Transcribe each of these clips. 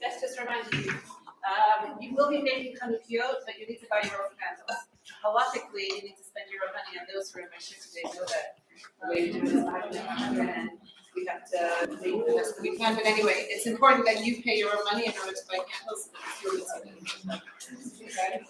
let's just remind you, you will be making Chanukah, but you need to buy your own candles. Halachically, you need to spend your own money on those who are Shiur today. Know that the way to do it is and we have to make the best that we can. But anyway, it's important that you pay your own money in order to buy candles. Okay?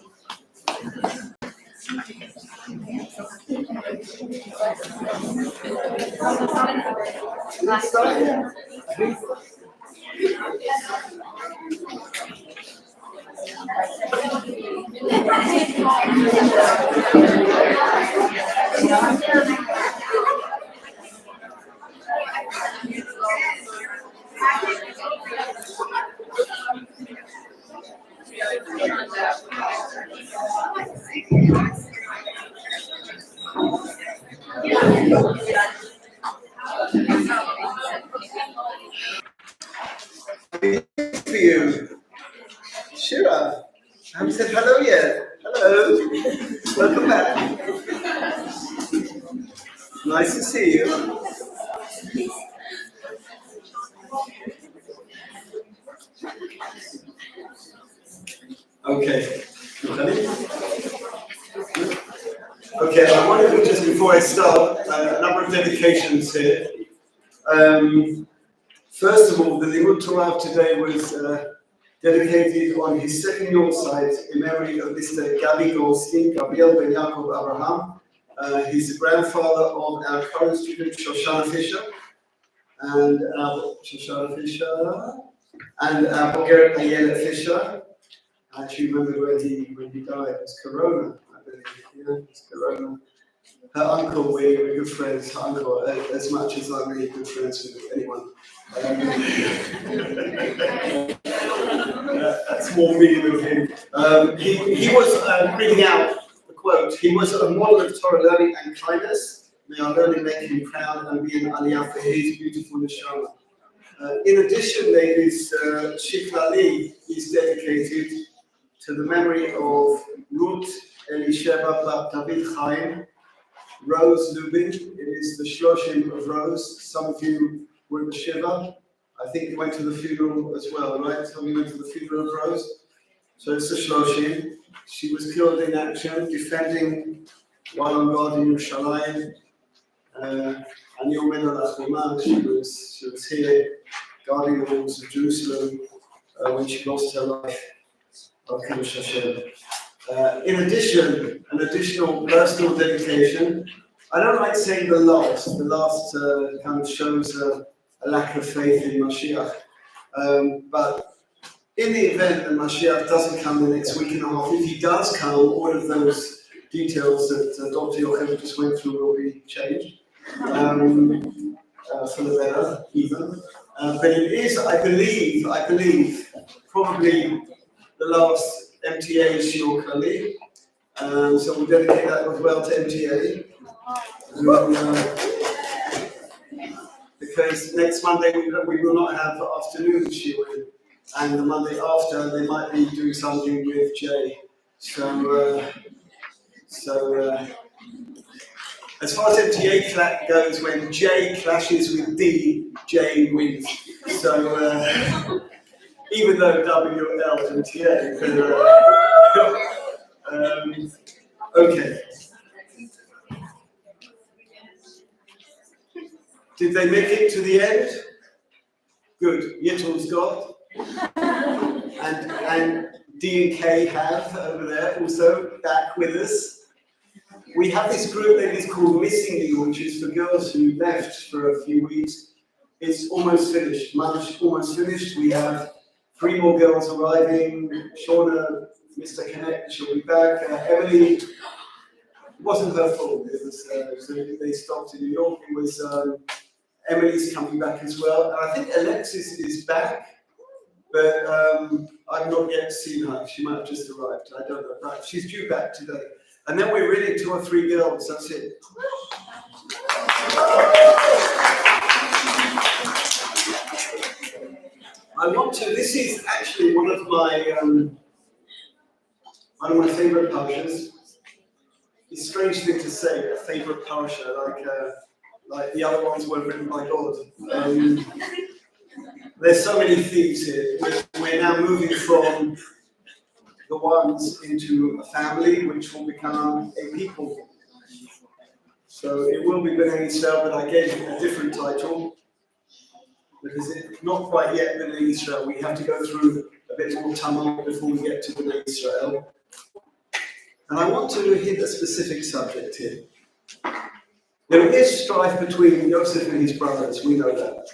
For you, Shiur. I haven't said hello yet. Hello. Welcome back. Nice to see you. Okay. Okay, I wanted to just before I start, a number of dedications here. First of all, the Limud Torah of today was dedicated on his second Yortzeit in memory of Mr. Gabi Goldstein, Gabriel Ben Yaakov Abraham. He's the grandfather of our current student Shoshana Fisher and our Bogeret Ayelet Fisher. I actually remember when he died. It was Corona, I believe. Yeah, it was Corona. Her uncle, we were good friends. Her uncle, as much as I'm really good friends with anyone. That's more me than him. He was bringing out the quote. He was a model of Torah learning and kindness. May our learning make him proud and be an aliyah for his beautiful neshama. In addition, ladies, Klali is dedicated to the memory of Ruth Elisheva Bat David Chaim, Rose Lubin. It is the Shloshim of Rose. Some of you were in the Shiva. I think you went to the funeral as well, right? Some of you went to the funeral of Rose. So it's the Shloshim. She was killed in action, defending while on guard in Yerushalayim. And she was here guarding the walls of Jerusalem when she lost her life. In addition, an additional personal dedication. I don't like saying the last. The last kind of shows a lack of faith in Mashiach. But in the event that Mashiach doesn't come the next week and a half, if he does come, all of those details that Dr. Yochel just went through will be changed for the better, even. But it is, I believe, probably the last MTA Shiur Klali. So we'll dedicate that as well to MTA. Because next Monday we will not have afternoon Shiur, and the Monday after they might be doing something with Jay. So as far as MTA goes, when J clashes with D, J wins. So even though W, L, and TA. Okay. Did they make it to the end? Good. Yittel's got. And D and K have over there also back with us. We have this group that is called Missing You, which is for girls who left for a few weeks. It's almost finished. Almost finished. We have 3 more girls arriving. Shauna, Mr. Connect, she'll be back. Emily, it wasn't her fault. It was so they stopped in New York. It was Emily's coming back as well. And I think Alexis is back, but I've not yet seen her. She might have just arrived. I don't know. Right. She's due back today. And then we're really 2 or 3 girls. That's it. I want to. This is actually one of my favorite parashas. It's a strange thing to say, a favorite parasha, like the other ones weren't written by God. There's so many themes here. We're moving from the ones into a family, which will become a people. So it will be Bnei Israel, but I gave it a different title because it's not quite yet Bnei Israel. We have to go through a bit more tumult before we get to Bnei Israel. And I want to hit a specific subject here. There is strife between Yosef and his brothers, we know that.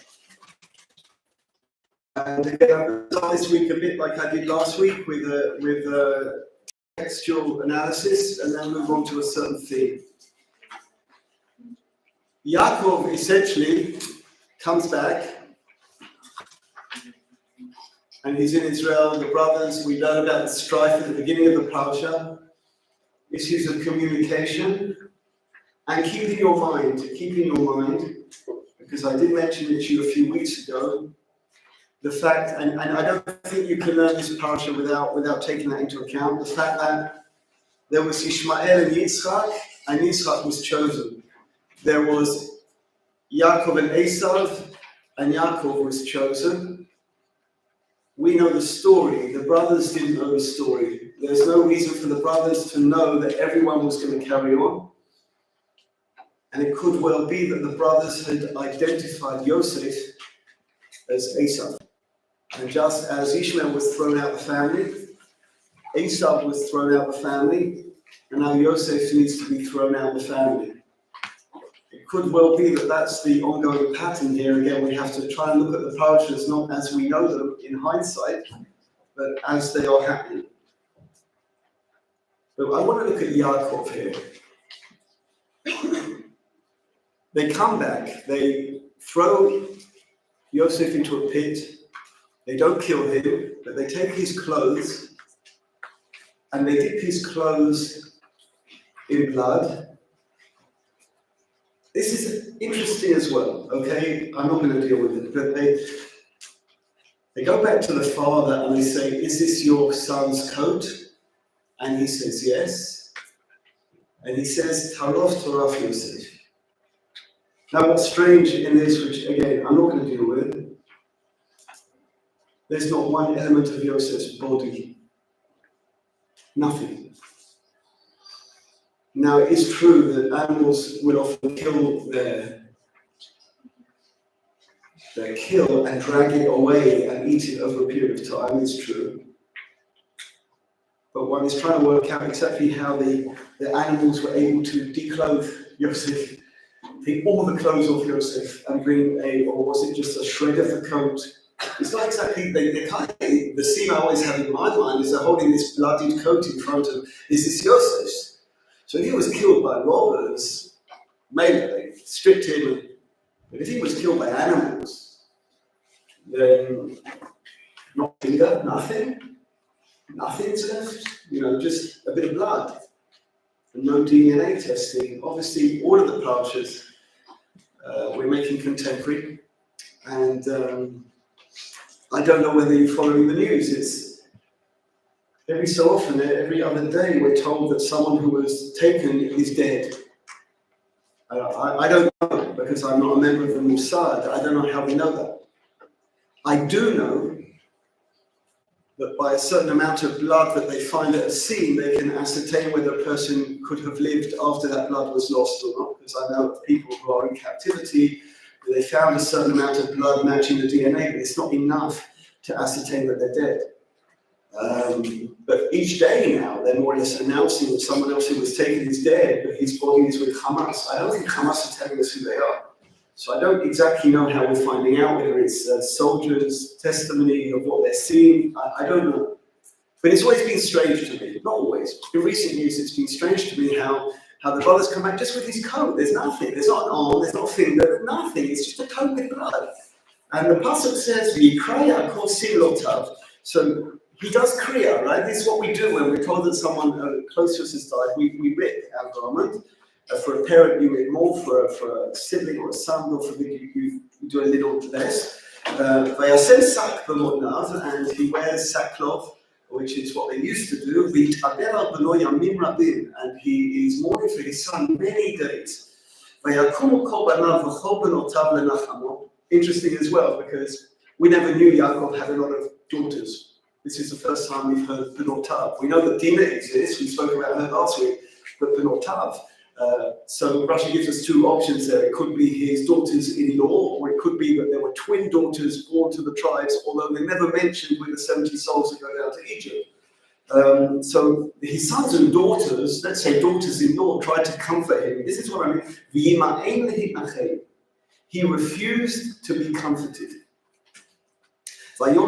And again, I'll start this week a bit like I did last week with a textual analysis and then move on to a certain theme. Yaakov essentially comes back and he's in Israel. The brothers, we learn about the strife at the beginning of the parasha, issues of communication, and keep in your mind, because I did mention it to you a few weeks ago, the fact, and I don't think you can learn this parasha without taking that into account, the fact that there was Ishmael and Yitzchak was chosen. There was Yaakov and Esav, and Yaakov was chosen. We know the story. The brothers didn't know the story. There's no reason for the brothers to know that everyone was going to carry on. And it could well be that the brothers had identified Yosef as Esav. And just as Ishmael was thrown out of the family, Esav was thrown out of the family, and now Yosef needs to be thrown out of the family. It could well be that that's the ongoing pattern here. Again, we have to try and look at the parashas not as we know them in hindsight, but as they are happening. But I want to look at Yaakov here. They come back, they throw Yosef into a pit, they don't kill him, but they take his clothes and they dip his clothes in blood. This is interesting as well, okay? I'm not going to deal with it, but they go back to the father and they say, "Is this your son's coat?" And he says, "Yes." And he says, "Tarof Toraf Yosef." Now what's strange in this, which again, I'm not going to deal with, there's not one element of Yosef's body. Nothing. Now it is true that animals will often kill their kill and drag it away and eat it over a period of time, it's true. But one is trying to work out exactly how the animals were able to declothe Yosef, take all the clothes off Yosef and bring or was it just a shred of the coat? It's not exactly, they kind of, the scene I always have in my mind is they're holding this bloodied coat in front of, is this Yosef's? So if he was killed by robbers, maybe they stripped him, but if he was killed by animals, then not finger, nothing's left, just a bit of blood, and no DNA testing. Obviously, all of the parashas we're making contemporary, and I don't know whether you're following the news. It's every so often, every other day, we're told that someone who was taken is dead. I don't know, because I'm not a member of the Mossad. I don't know how we know that. I do know that by a certain amount of blood that they find at a scene, they can ascertain whether a person could have lived after that blood was lost or not. Because I know of people who are in captivity, they found a certain amount of blood matching the DNA, but it's not enough to ascertain that they're dead. But each day now, they're more or less announcing that someone else who was taken is dead, but his body is with Hamas. I don't think Hamas are telling us who they are. So I don't exactly know how we're finding out, whether it's soldiers' testimony of what they're seeing. I don't know. But it's always been strange to me. Not always. In recent years, it's been strange to me how the brothers come back just with his coat. There's nothing. There's not an arm. There's not a finger. Nothing. It's just a coat with blood. And the pasuk says, "V'yikraya kol silotav." So he does kriya, right? This is what we do when we're told that someone close to us has died. We rip our garment. For a parent, you rip more. For a sibling or a son, God forbid, you do a little less. Vayasem sak b'motnav, and he wears sackcloth, which is what they used to do. And he is mourning for his son many days. Interesting as well, because we never knew Yaakov had a lot of daughters. This is the first time we've heard Benotav. We know that Dina exists, we spoke about her last week, but Benotav. So Rashi gives us two options there. It could be his daughters-in-law, or it could be that there were twin daughters born to the tribes, although they're never mentioned with the 70 souls that go down to Egypt. So his sons and daughters, let's say daughters-in-law, tried to comfort him. This is what I mean. He refused to be comforted. I will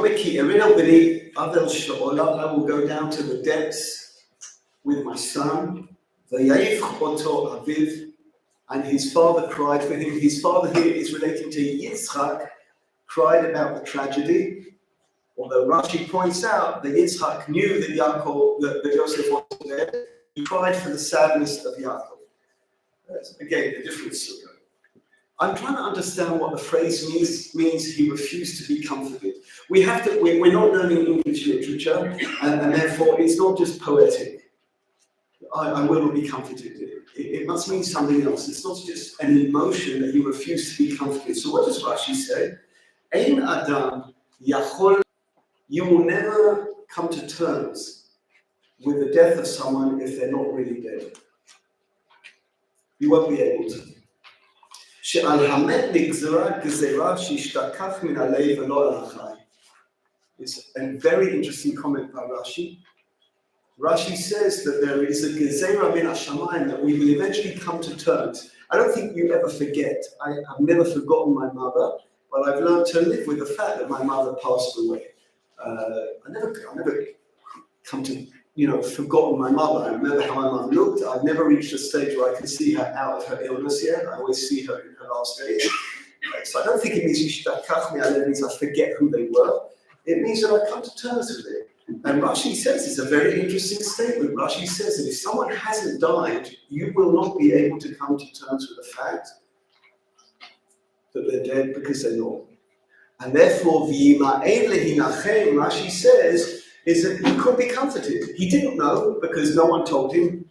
go down to the depths with my son. And his father cried for him. His father here is relating to Yitzchak, cried about the tragedy. Although Rashi points out that Yitzchak knew that that Yosef was dead, he cried for the sadness of Yaakov. Again, a different story. I'm trying to understand what the phrase means he refused to be comforted. We're not learning English literature, and therefore it's not just poetic. I will not be comforted. It must mean something else. It's not just an emotion that he refused to be comforted. So what does Rashi say? Ein Adam Yachol. You will never come to terms with the death of someone if they're not really dead. You won't be able to. It's a very interesting comment by Rashi. Rashi says that there is a gezerah min hashamayim, that we will eventually come to terms. I don't think you ever forget. I've never forgotten my mother, but I've learned to live with the fact that my mother passed away. I never come to, forgotten my mother. I remember how my mum looked. I've never reached a stage where I can see her out of her illness yet. I always see her in her last days. So I don't think it means it means I forget who they were. It means that I come to terms with it. And Rashi says it's a very interesting statement. Rashi says that if someone hasn't died, you will not be able to come to terms with the fact that they're dead because they're not. And therefore, Rashi says, is that he could be comforted. He didn't know because no one told him.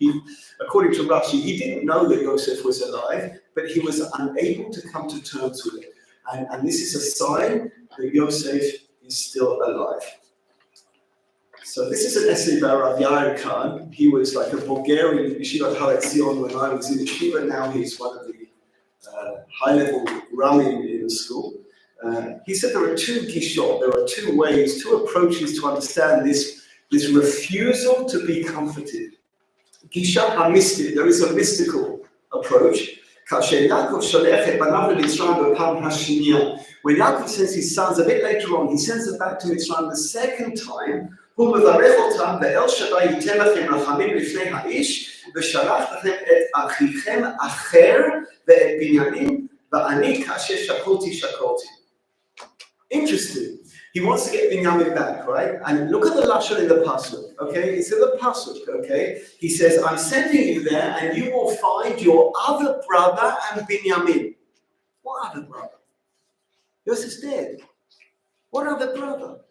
According to Rashi, he didn't know that Yosef was alive, but he was unable to come to terms with it. And this is a sign that Yosef is still alive. So this is an essay by Rav Yair Khan. He was like a Bulgarian Yeshiva Haletzion when I was in Yeshiva. Now he's one of the high-level Ramim in the school. He said there are two gishot, there are two ways, two approaches to understand this refusal to be comforted. Gisha ha-mystic, there is a mystical approach. When Yaakov sends his sons a bit later on, he sends them back to Mitzrayim the second time. Interesting. He wants to get Binyamin back, right? And look at the lashon in the pasuk, okay? It's in the pasuk, okay? He says, I'm sending you there and you will find your other brother and Binyamin. What other brother? Yosef's dead. What other brother?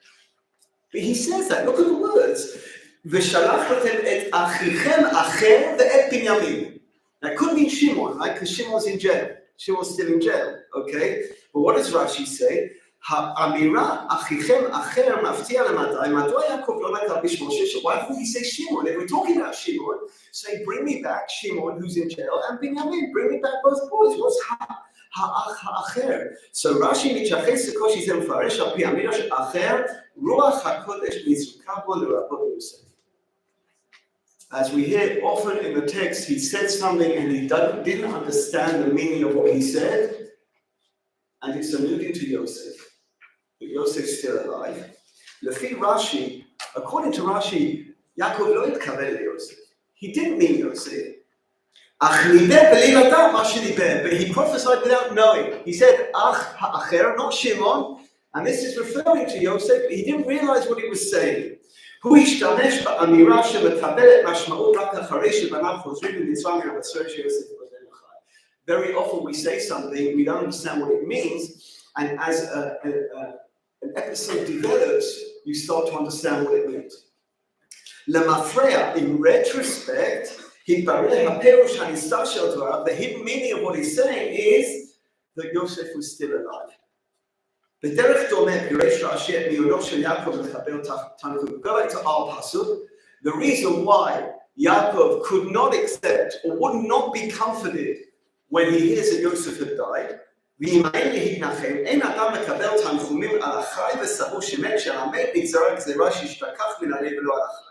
But he says that, look at the words. V'shalachtem et achichem acher ve'et Binyamin. That could mean Shimon, right? Because Shimon's in jail. Shimon's still in jail, okay? But what does Rashi say? Ha'amira achichem acher maftia lemadai. Madua Yaakov lo nakal b'shmo shesha. Why would he say Shimon? If we're talking about Shimon, say, bring me back Shimon, who's in jail, and Binyamin. Bring me back both boys. What's ha'ach ha'acher? So Rashi mitchaches sekoshi zeh mfaresh al pi amira she'acher ruach hakodesh nizruka bo l'rabot Yosef. As we hear often in the text, he said something and he didn't understand the meaning of what he said, and it's alluding to Yosef. But Yosef's still alive. Lefi Rashi, according to Rashi, Yaakov lo itkaven Yosef. He didn't mean Yosef. But he prophesied without knowing. He said, Ach ha'acher, not Shimon, and this is referring to Yosef, but he didn't realize what he was saying. הוא השתמש באמירה שמקבלת משמעות רק אחרי שבניו חוזרים למצרים לבשר שיוסף בן חי. Very often we say something, we don't understand what it means, and as an episode develops, you start to understand what it means. למפרע, in retrospect, התברר הפירוש הנסתר של דבריו, the hidden meaning of what he's saying is that Yosef was still alive. בדרך דומה פירש רש"י את מיונו של יעקב לחבר תנוכה. Go back to our pasuk. The reason why Yaakov could not accept or would not be comforted when he hears that Yosef had died, ואם אין להתנחם, אין אדם מקבל תנחומים על החי וסבור שמת, שהמת נגזרה גזירה שהשתכח מן הלב ולא על החי.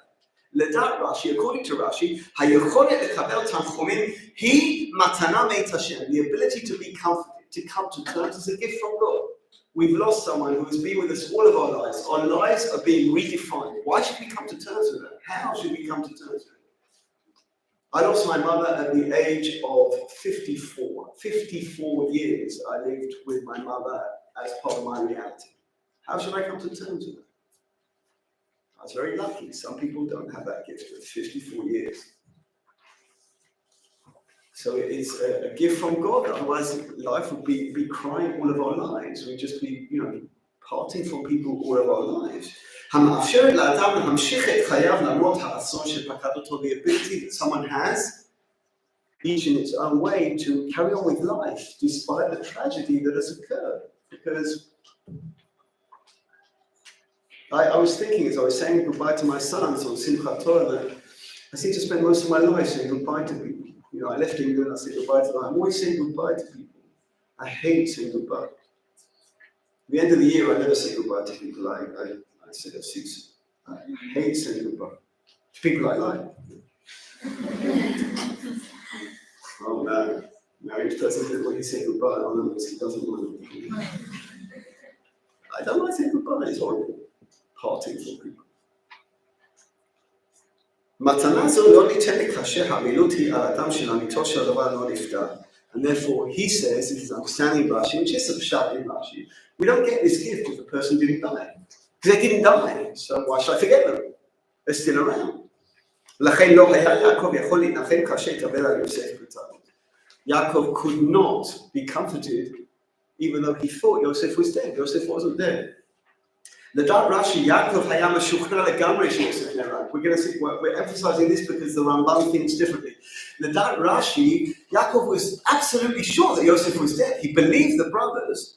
לדעת רש"י, according to Rashi, היכולת לקבל תנחומים היא מתנה מאת השם. The ability to be comforted, to come to terms, is a gift from God. We've lost someone who has been with us all of our lives. Our lives are being redefined. Why should we come to terms with that? How should we come to terms with it? I lost my mother at the age of 54. 54 years I lived with my mother as part of my reality. How should I come to terms with it? I was very lucky. Some people don't have that gift of 54 years. So it's a gift from God. Otherwise, life would be crying all of our lives. We'd just be, parting from people all of our lives. המאפשרת לאדם להמשיך את חייו למרות האסון שפקד אותו, the ability that someone has, each in its own way, to carry on with life despite the tragedy that has occurred. Because I was thinking as I was saying goodbye to my sons on Simchat Torah that I seem to spend most of my life saying goodbye to people. I left England, I said goodbye to them. I'm always saying goodbye to people. I hate saying goodbye. At the end of the year, I never say goodbye to people I said I've seen. I hate saying goodbye to people I like. Oh no, marriage doesn't when you say goodbye, otherwise he doesn't want to. I don't like saying goodbye, it's horrible. Parting from people. מתנה זו לא ניתן כאשר המילות היא על אדם שלמיתו של הדבר לא נפטר. And therefore he says, this is understanding Rashi, which is a pshat in Rashi, we don't get this gift if the person didn't die. Because they didn't die, so why should I forget them? They're still around. לכן לא היה יעקב יכול להתנחם כאשר התאבל על יוסף בצד. Yaakov could not be comforted even though he thought Yosef was dead. Yosef wasn't dead. לדעת רש"י, יעקב היה משוכנע לגמרי שיוסף נהרג. We're emphasizing this because the Ramban thinks differently. לדעת רש"י, Yaakov was absolutely sure that Yosef was dead. He believed the brothers.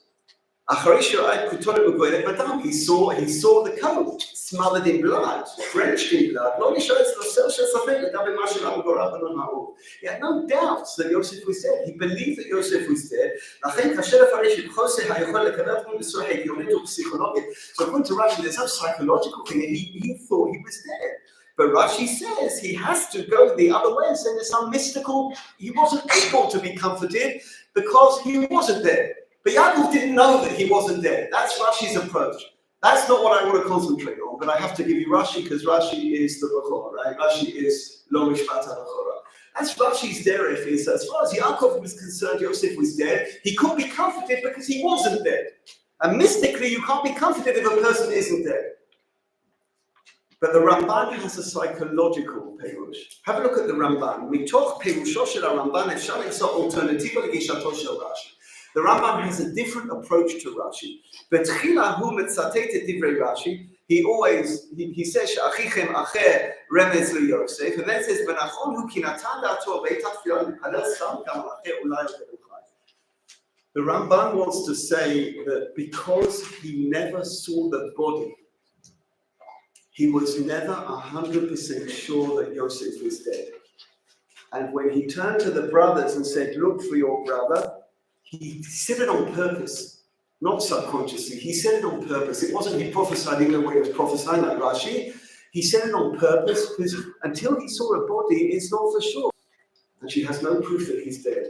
אחרי שראה את כותונת מגואלת בדם, he saw the coat smothered in blood, drenched in blood. לא נשאר אצלו סר של ספק לגבי מה שלנו גורל בנו האור. He had no doubts that Yosef was dead. He believed that Yosef was dead. לכן קשה לפרש את חוסר היכולת לקבל תמונה בצורה הגיונית ופסיכולוגית. So according to Rashi, there's no psychological thing. He thought he was dead. But Rashi says he has to go the other way and say there's some mystical, he wasn't able to be comforted because he wasn't dead. But Yaakov didn't know that he wasn't dead. That's Rashi's approach. That's not what I want to concentrate on, but I have to give you Rashi because Rashi is the Bechor, right? Rashi is Lo Mishpat HaBechorah. That's Rashi's derech, is as far as Yaakov was concerned, Yosef was dead. He couldn't be comforted because he wasn't dead. And mystically, you can't be comforted if a person isn't dead. But the Ramban has a psychological perush. Have a look at the Ramban. מתוך פירושו של הרמב"ן אפשר למצוא אלטרנטיבה לגישתו של רש"י. The Rambam has a different approach to Rashi. בתחילה הוא מצטט את דברי רש"י. He says שאחיכם אחר רמז ליוסף, and then says ונכון הוא כי נתן דעתו בעת התפילה להתפלל סתם גם אחר אולי יותר מאוחר. The Ramban wants to say that because he never saw the body, he was never 100% sure that Yosef was dead. And when he turned to the brothers and said, look for your brother, he said it on purpose, not subconsciously. He said it on purpose. It wasn't he prophesied in the way he was prophesying like Rashi. He said it on purpose because until he saw a body, it's not for sure. And she has no proof that he's dead.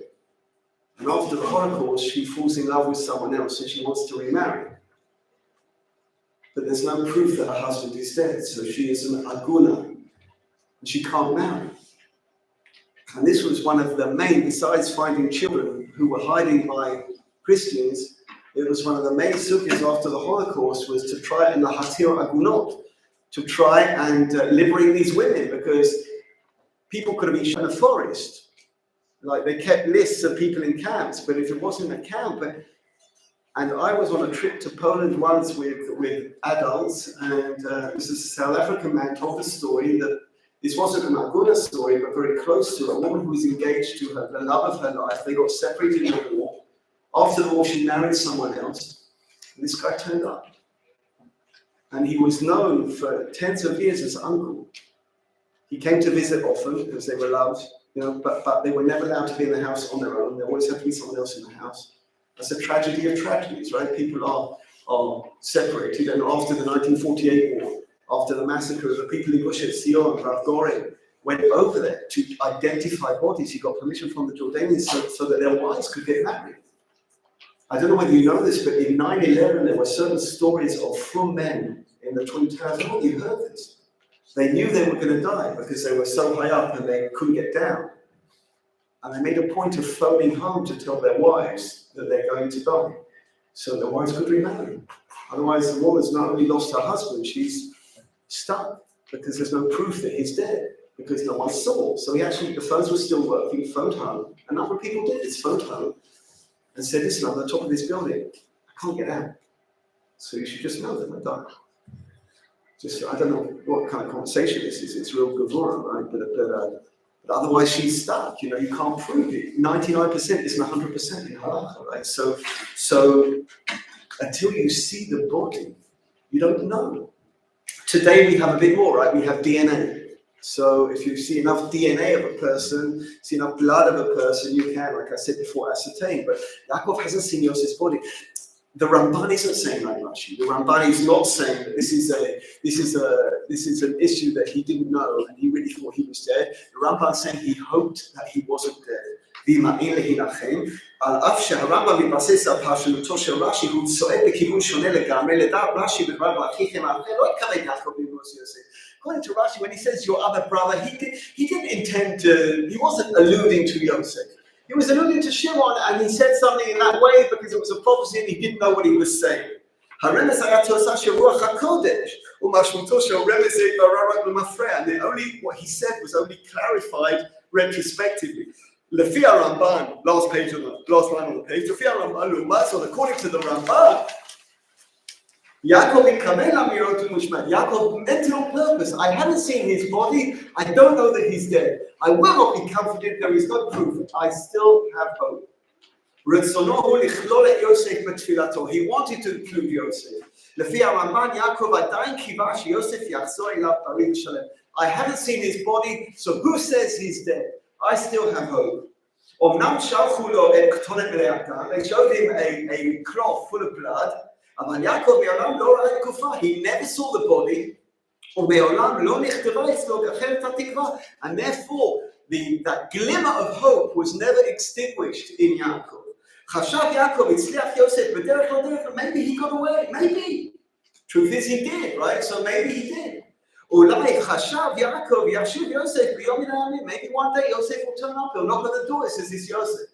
And after the Holocaust, she falls in love with someone else and she wants to remarry. But there's no proof that her husband is dead, so she is an aguna, and she can't marry. And this was one of the main, besides finding children who were hiding by Christians, it was one of the main sukkahs after the Holocaust was to try and lahatir agunot, to try and liberate these women, because people could have been shot in a forest. Like they kept lists of people in camps, but if it wasn't a camp, and I was on a trip to Poland once with adults, and this is a South African man told a story that this wasn't an Aguna story, but very close to a woman who was engaged to her, the love of her life. They got separated in the war. After the war, she married someone else. And this guy turned up. And he was known for tens of years as uncle. He came to visit often because they were loved, but they were never allowed to be in the house on their own. There always had to be someone else in the house. That's a tragedy of tragedies, right? People are separated. And after the 1948 war, after the massacre of the people in Gush Etzion, Rav Goren went over there to identify bodies. He got permission from the Jordanians so that their wives could get married. I don't know whether you know this, but in 9/11, there were certain stories of frum men in the Twin Towers. Have you heard this? They knew they were going to die because they were so high up and they couldn't get down. And they made a point of phoning home to tell their wives that they're going to die, so their wives could remarry. Otherwise, the woman's not only lost her husband, she's stuck because there's no proof that he's dead, because no one saw. So the phones were still working, he phoned home. A number of people did this, phoned home and said, listen, I'm on the top of this building. I can't get out. So you should just know that I died. I don't know what kind of conversation this is. It's real gavura, right? But otherwise she's stuck. You can't prove it. 99% isn't 100% in halakha, right? So until you see the body, you don't know. Today we have a bit more, right? We have DNA. So if you see enough DNA of a person, see enough blood of a person, you can, like I said before, ascertain. But Yaakov hasn't seen Yosef's body. The Ramban isn't saying like Rashi. The Ramban is not saying that this is an issue that he didn't know and he really thought he was dead. The Ramban is saying he hoped that he wasn't dead. על אף שהרמב"ם מתבסס על פרשנותו של רש"י, הוא צועד בכיוון שונה לגמרי. לדעת רש"י בדבריו לאחיכם האחר לא התכוון יעקב בן יוסף. According to Rashi, when he says your other brother, he didn't intend to, he wasn't alluding to Yosef. He was alluding to Shimon, and he said something in that way because it was a prophecy and he didn't know what he was saying. הרמז היה תוצאה של רוח הקודש, ומשמעותו של רמז התברר רק במפרע. And what he said was only clarified retrospectively. לפי הרמב"ן, last line on the page, לפי הרמב"ן, לעומת זאת, according to the Ramban, Yaakov התכוון לאמירות ומשמעת. Yaakov meant it on purpose. I haven't seen his body. I don't know that he's dead. I will not be comforted. There is no proof. I still have hope. רצונו הוא לכלול את יוסף בתפילתו. He wanted to include Yosef. לפי הרמב"ן, יעקב עדיין קיווה שיוסף יחזור אליו בריא ושלם. I haven't seen his body, so who says he's dead? I still have hope. אמנם שלחו לו את כתונת מלאה דם. They showed him a cloth full of blood. אבל יעקב מעולם לא ראה את גופה. He never saw the body. ומעולם לא נכתבה אצלו גחלת התקווה. And therefore, that glimmer of hope was never extinguished in Yaakov. חשב יעקב הצליח יוסף בדרך לא דרך. Maybe he got away. Maybe. Truth is he did, right? So maybe he did. אולי חשב יעקב יחשוב יוסף ביום מן הימים. Maybe one day Yosef will turn up. He'll knock on the door. It says it's Yosef.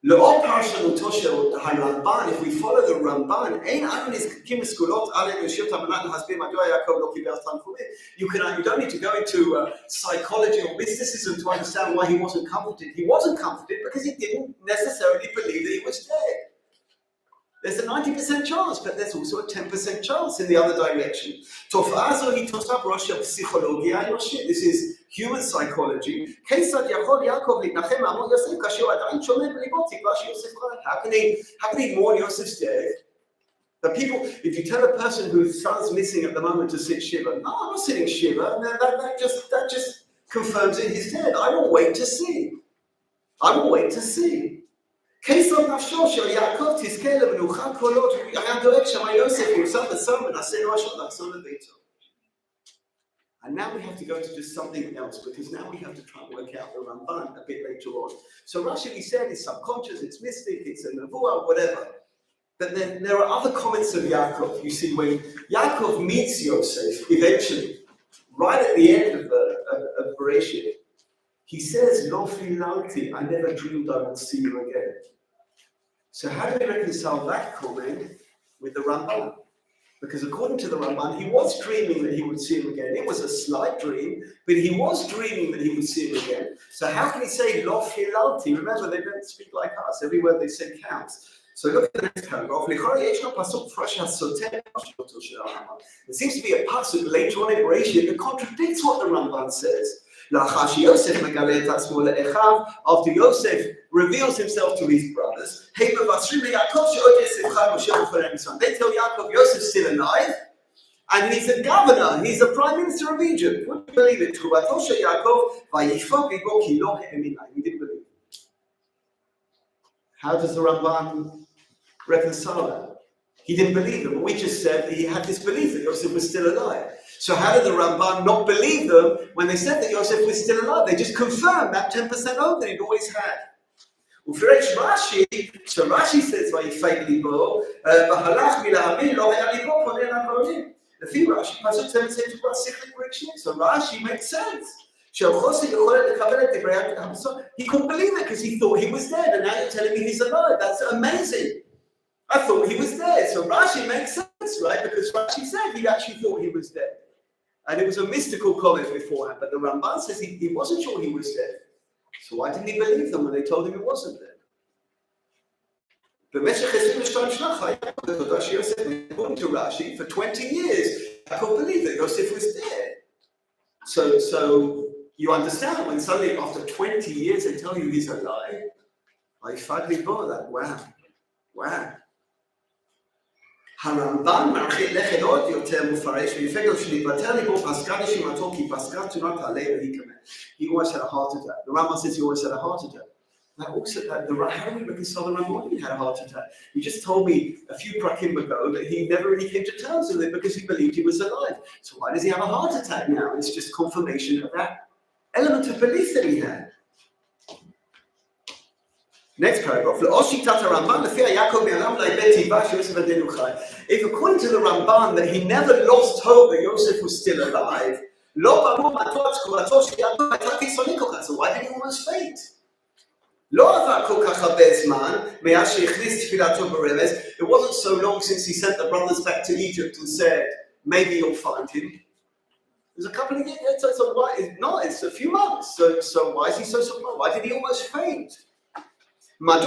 לאור פרשנותו של הרמב"ן, if we follow the Ramban, אין אנו נזקקים לסגולות על אנושיות על מנת להסביר מדוע יעקב לא קיבל תנחומים. You don't need to go into psychology or mysticism to understand why he wasn't comforted. He wasn't comforted because he didn't necessarily believe that he was dead. There's a 90% chance, but there's also a 10% chance in the other direction. תופעה זו היא תוצאה בראש הפסיכולוגיה האנושית. This is human psychology. כיצד יכול יעקב להתנחם מעמוד יוסף כאשר הוא עדיין שומע בליבו תקווה שיוסף חי? How can he mourn Yosef's death? The people, if you tell a person whose son's missing at the moment to sit shiva, no, I'm not sitting shiva, that just confirms it, he's dead. I will wait to see. כיצד נפשו של יעקב תזכה למנוחה קולות, היה דואג שמה יוסף יוסף בצום ונעשה נואשו לחזור לביתו. And now we have to go to just something else, because now we have to try and work out the Ramban a bit later on. So Rashi, we said, it's subconscious, it's mystic, it's a nevuah, whatever. But then there are other comments of Yaakov. You see, when Yaakov meets Yosef, eventually, right at the end of Vayeishev, he says, Lo filalti, I never dreamed I would see you again. So how do we reconcile that comment with the Ramban? Because according to the Ramban, he was dreaming that he would see him again. It was a slight dream, but he was dreaming that he would see him again. So how can he say Lo filalti? Remember, they don't speak like us. Every word they say counts. So look at the next paragraph. There seems to be a passage later on in Vayeishev that contradicts what the Ramban says. After Yosef reveals himself to his brothers. They tell Yaakov, Yosef's still alive, and he's a governor, he's the prime minister of Egypt. Would you believe it? He didn't believe it. How does the Ramban reconcile that? He didn't believe them. We just said that he had this belief that Yosef was still alive. So how did the Ramban not believe them when they said that Yosef was still alive? They just confirmed that 10% hope that he'd always had. ופרש רש"י, so Rashi says, ויפק ליבו, והלך מלהאמין, לא היה ליבו פונה לדברים. לפי רש"י, פשוט זה מצייץ כבר שכלית ורגשית. So Rashi makes sense. שהחוסר יכולת לקבל את דברי המסור. He couldn't believe it because he thought he was dead, and now you're telling me he's alive. That's amazing. I thought he was dead. So Rashi makes sense, right? Because Rashi said he actually thought he was dead. And it was a mystical comment beforehand, but the Ramban says he wasn't sure he was dead. So why didn't he believe them when they told him he wasn't dead? במשך 22 שנה חיה בתודה שיוסף, according to Rashi, for 20 years, Yaakov believed that Yosef was dead. So you understand when suddenly after 20 years they tell you he's alive, I finally bought that. Wow. הרמב"ן מרחיק לכת עוד יותר מפרש, ויפגל שנתבטל ליבו פסקה נשימתו כי פסקה תונת עליה להיקמא. He always had a heart attack. The Rambam says he always had a heart attack. How do we reconcile the Rambam? He had a heart attack. You just told me a few prakim ago that he never really came to terms with it because he believed he was alive. So why does he have a heart attack now? It's just confirmation of that element of belief that he had. Next paragraph. If according to the Ramban that he never lost hope that Yosef was still alive, so why did he almost faint? It wasn't so long since he sent the brothers back to Egypt and said, maybe you'll find him. It was a couple of years, it's a few months. So why is he so surprised? Why did he almost faint? Why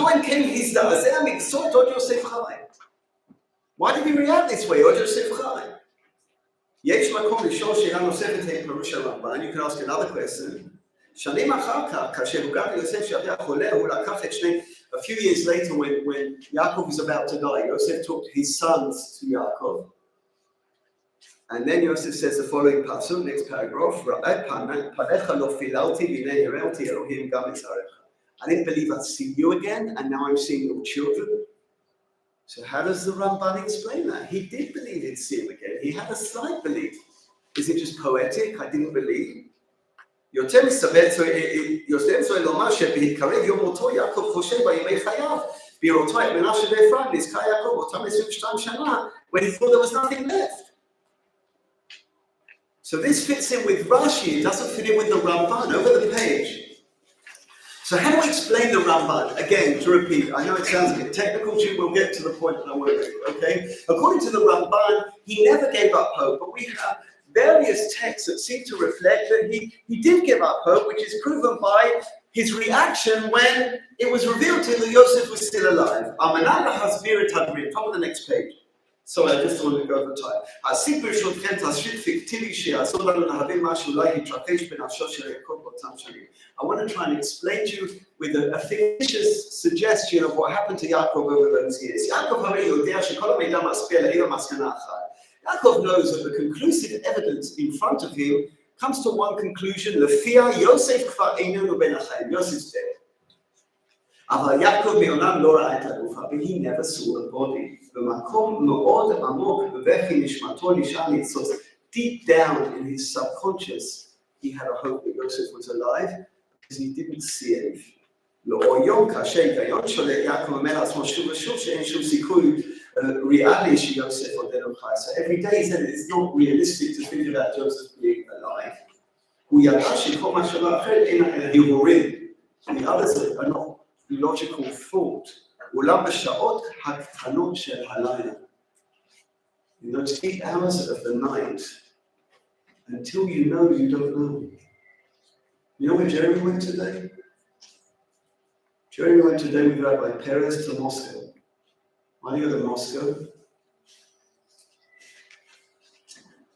did he react this way? You can ask another question. A few years later, when Yaakov was about to die, Yosef took his sons to Yaakov. And then Yosef says the following pasuk, next paragraph. I didn't believe I'd see you again, and now I'm seeing your children. So how does the Ramban explain that? He did believe he'd see him again. He had a slight belief. Is it just poetic? I didn't believe. יותר מסתבר, יוסף לומר שבהתקרב יום מותו יעקב חושב בימי חייו, בראותו את מנשה ואפרים, נזכר יעקב אותם 22 שנה, when he thought there was nothing left. So this fits in with Rashi, it doesn't fit in with the Ramban, over the page. So how do we explain the Ramban? Again, to repeat, I know it sounds a bit technical, we'll get to the point that I want to make, okay? According to the Ramban, he never gave up hope, but we have various texts that seem to reflect that he did give up hope, which is proven by his reaction when it was revealed to him that Yosef was still alive. Top of the next page. Sorry, I just want to go over time. I want to try and explain to you with a fictitious suggestion of what happened to Yaakov over those years. Yaakov knows that the conclusive evidence in front of him comes to one conclusion: Lefia Yosef kvar einenu ben achayim. Yosef's dead. But he never saw the body. Deep down in his subconscious, he had a hope that Yosef was alive because he didn't see anything. Reality Yosef or dead or high. So every day he said it's not realistic to think about Joseph being alive. The others are not logical thought. In those 8 hours of the night, until you know, you don't know. You know where Jeremy went today? Jeremy went today with Rabbi Perez to Moscow. Why do you go to Moscow?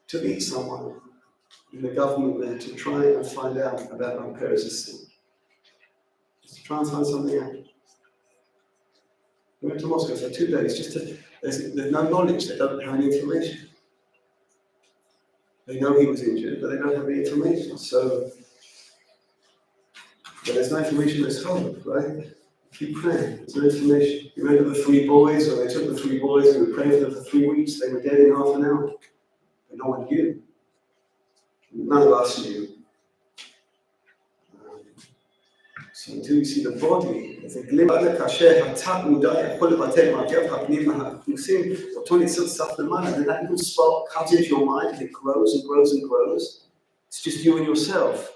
To meet someone in the government there to try and find out about Rabbi Perez's sin. Just to try and find something out. We went to Moscow for 2 days, there's no knowledge, they don't have any information. They know he was injured, but they don't have any information. So, but there's no information, there's hope, right? Keep praying, there's no information. You remember the 3 boys, when they took the 3 boys and we prayed for them for 3 weeks, they were dead in half an hour. But no one knew. None of us knew. So until you see the body, there's a glimpse כאשר התת מודע יכול לבטא מעגל הפנים מהכנוסים, אותו ניצוץ סף למעלה, and then that little spark comes into your mind and it grows and grows and grows. It's just you and yourself.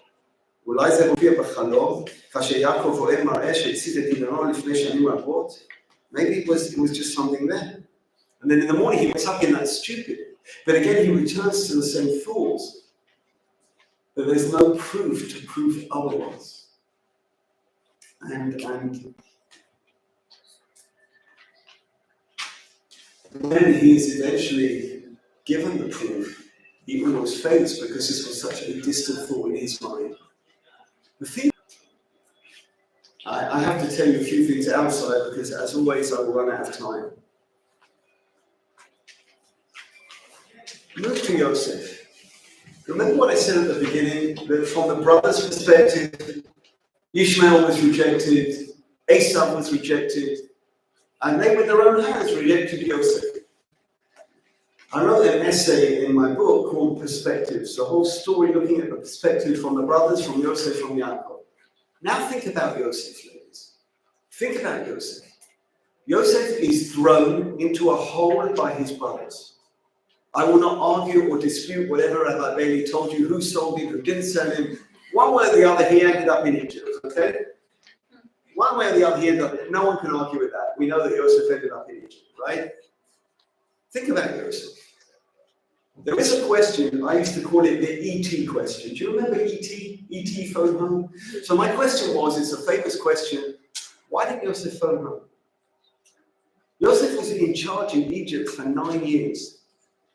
אולי זה מופיע בחלום, כאשר יעקב רואה מראה שהצית את עניינו לפני שנים רבות. Maybe it was just something there. And then in the morning he wakes up in that stupid. But again he returns to the same thoughts. But there's no proof to prove otherwise. And when he is eventually given the proof, he almost faints because this was such a distant thought in his mind. The thing, I have to tell you a few things outside because as always I will run out of time. Move to Yosef. Remember what I said at the beginning, that from the brother's perspective, Ishmael was rejected, Esau was rejected, and they with their own hands rejected Yosef. I wrote an essay in my book called Perspectives, the whole story looking at the perspective from the brothers, from Yosef, from Yaakov. Now think about Yosef, ladies. Think about Yosef. Yosef is thrown into a hole by his brothers. I will not argue or dispute whatever Rabbi Bailey told you, who sold him, who didn't sell him. One way or the other, he ended up in Egypt, okay? One way or the other, he ended up, no one can argue with that. We know that Yosef ended up in Egypt, right? Think about Yosef. There is a question, I used to call it the E.T. question. Do you remember E.T.? E.T. phone home? So my question was, it's a famous question, why did Yosef phone home? Yosef was in charge in Egypt for 9 years.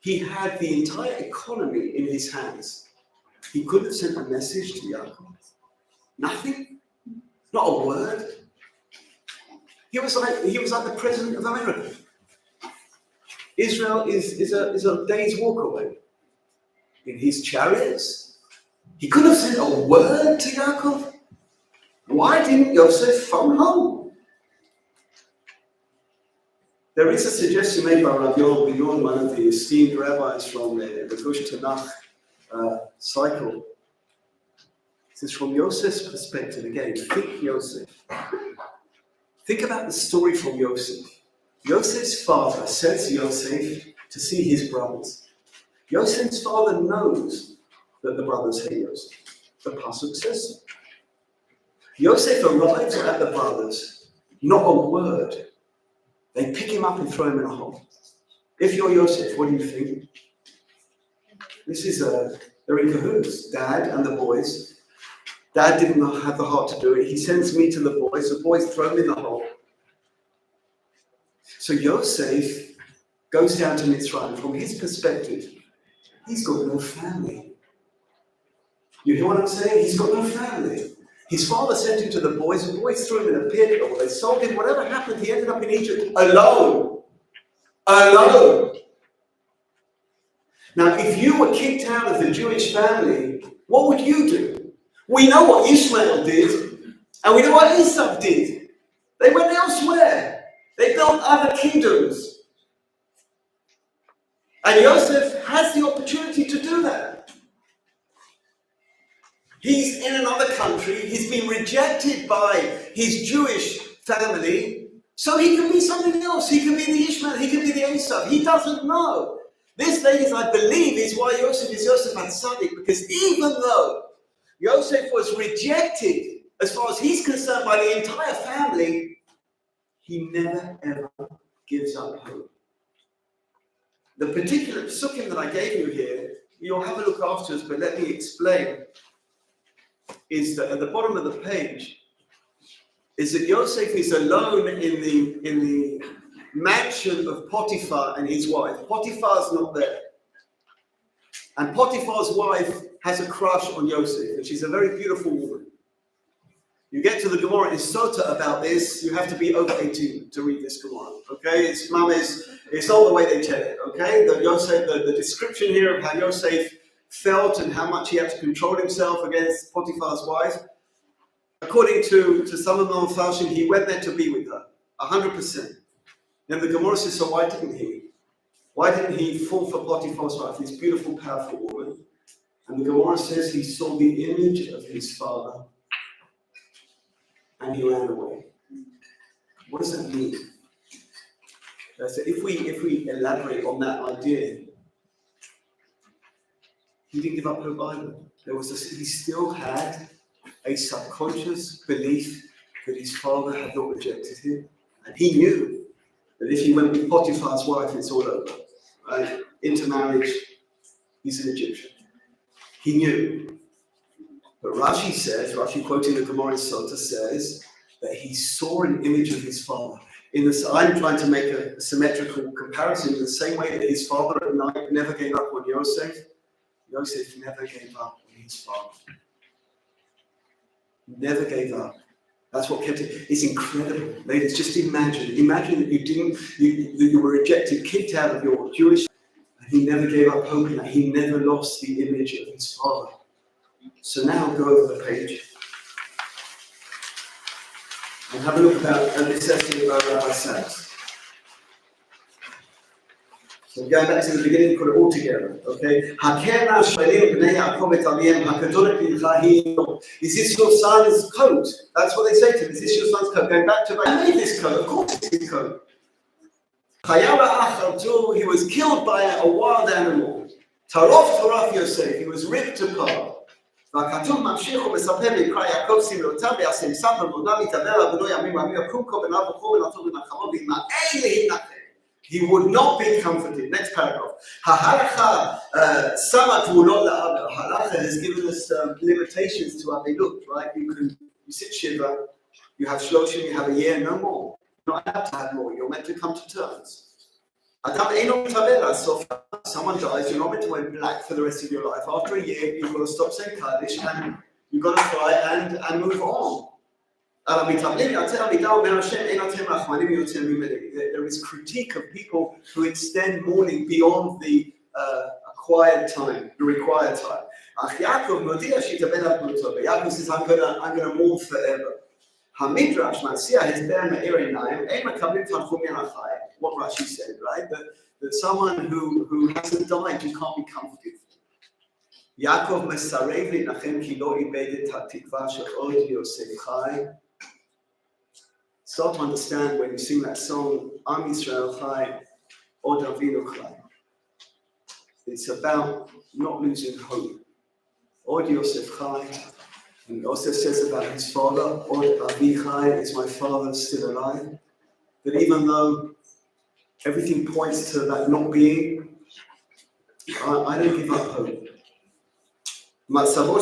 He had the entire economy in his hands. He could have sent a message to Yaakov. Nothing? Not a word? He was like the president of America. Israel is a day's walk away. In his chariots. He could have sent a word to Yaakov. Why didn't Yosef phone home? There is a suggestion made by Rabbi Yoel, one of the esteemed rabbis from the Gush Tanakh cycle. This is from Yosef's perspective again. Think Yosef. Think about the story from Yosef. Yosef's father sends Yosef to see his brothers. Yosef's father knows that the brothers hate Yosef. The pasuk says so. Yosef arrives at the brothers, not a word. They pick him up and throw him in a hole. If you're Yosef, what do you think? This is they're in cahoots, Dad and the boys. Dad didn't have the heart to do it. He sends me to the boys throw him in the hole. So Yosef goes down to Mitzrayim. From his perspective, he's got no family. You hear what I'm saying? He's got no family. His father sent him to the boys threw him in a pit, or they sold him, whatever happened, he ended up in Egypt alone. Alone. Now, if you were kicked out of the Jewish family, what would you do? We know what Ishmael did, and we know what Esau did. They went elsewhere. They built other kingdoms. And Yosef has the opportunity to do that. He's in another country, he's been rejected by his Jewish family, so he can be something else. He can be the Ishmael, he can be the Esau. He doesn't know. This, ladies, I believe, is why Yosef is Yosef HaTzadik, because even though Yosef was rejected, as far as he's concerned, by the entire family, he never ever gives up hope. The particular psukim that I gave you here, you'll have a look afterwards, but let me explain, is that at the bottom of the page, is that Yosef is alone in the mansion of Potiphar and his wife. Potiphar's not there. And Potiphar's wife has a crush on Yosef, and she's a very beautiful woman. You get to the Gemara in Sota about this, you have to be over 18 to read this Gemara. Okay, it's all the way they tell it. Okay, the description here of how Yosef felt and how much he had to control himself against Potiphar's wife. According to some of the Mepharshim, he went there to be with her, 100%. Then the Gemara says, so why didn't he? Why didn't he fall for Potiphar's wife, this beautiful, powerful woman? And the Gemara says he saw the image of his father and he ran away. What does that mean? So if we elaborate on that idea, he didn't give up hope either. He still had a subconscious belief that his father had not rejected him. And he knew that if he went with Potiphar's wife, it's all over. Right? Into marriage, he's an Egyptian. He knew. But Rashi quoting the Gemara in Sota says that he saw an image of his father. I'm trying to make a symmetrical comparison in the same way that his father at night never gave up on Yosef. Yosef never gave up on his father. Never gave up. That's what kept it. It's incredible. Ladies, just imagine that you were rejected, kicked out of your Jewish, and he never gave up hope in that. He never lost the image of his father. So now go over the page and have a look at this essay about Rabbi Sachs. So going back to the beginning, put it all together, okay? Is this your son's coat? That's what they say to him. Is this your son's coat? Going back to, I made this coat. Of course it's his coat. He was killed by a wild animal. Taraf Yosef. He was ripped apart. והכתוב ממשיך ומספר ויקרא יעקב סמלותיו ויעשה מספר ובונה ויתעבר עבודו ימים רבים יקום כה בניו וכו ונתון ונחמו וימאן להינתן. He would not be comforted. Next paragraph. Ha'halacha samat v'ulot la'aber. Halacha has given us limitations to avilut, right? You sit shiva, you have shloshim, you have a year, no more. You're not allowed to have more. You're meant to come to terms. Someone dies, you're not meant to wear black for the rest of your life. After a year, you've got to stop saying Kaddish and you've got to try and move on. There is critique of people who extend mourning beyond the required time. Yaakov says, I'm going to mourn forever. Hamidrash Matzia his what Rashi said, right? That someone who hasn't died, you can't be comforted. Yaakov mesarev linachem ki lo ibed et hatikva she'od Yosef chai. Start to understand when you sing that song, Am Yisrael chai, Od Avinu chai. It's about not losing hope. Od Yosef chai. And Yosef says about his father, Od Avichai, is my father still alive? That even though everything points to that not being, I don't give up hope. So